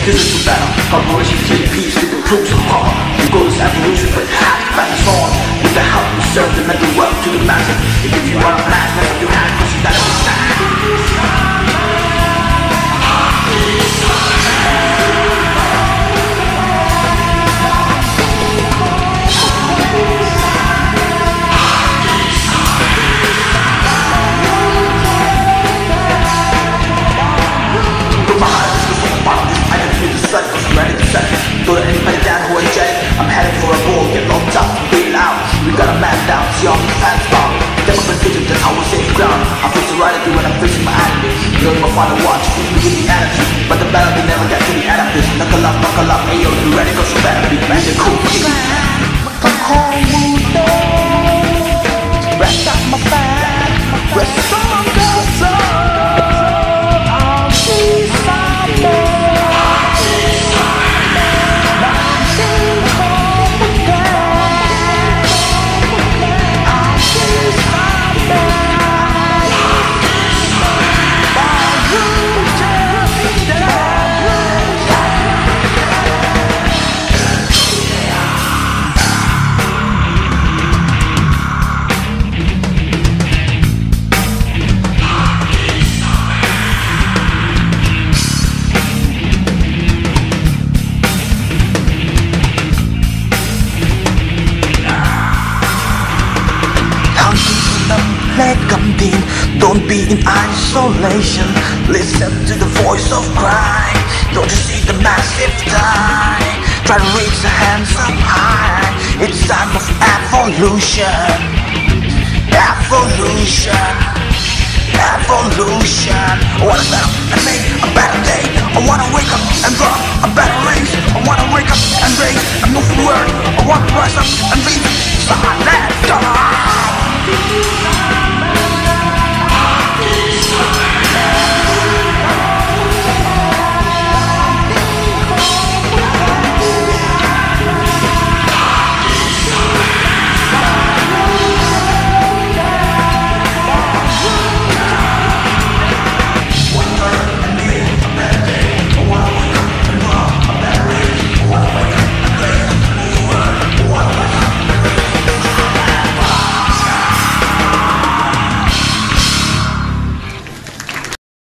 this is the battle. Corporations take peace with the troops of power. The goal is evolution, but half the battle's on. With the help, we serve the mental wealth to the masses. If you want a plan, then you have, cause you gotta understand. Don't let anybody down who ain't jetting. I'm headed for a ball, get locked up, be loud. We got a man down, see all these fans bound. Them up and vision, then I will save the ground. I'm facing the reality when I'm facing my enemy. You know my father watch, we give the energy. But the battle, we never get to the end of this. Knuckle up, hey yo, you ready, cause you better be ready, cool. Rest up my back, rest on my I'll see someday. Don't be in isolation. Listen to the voice of Christ. Don't you see the massive tide? Try to reach the hands up high. It's time of evolution. Evolution. Evolution. I wanna stop and make a better day. I wanna wake up and run.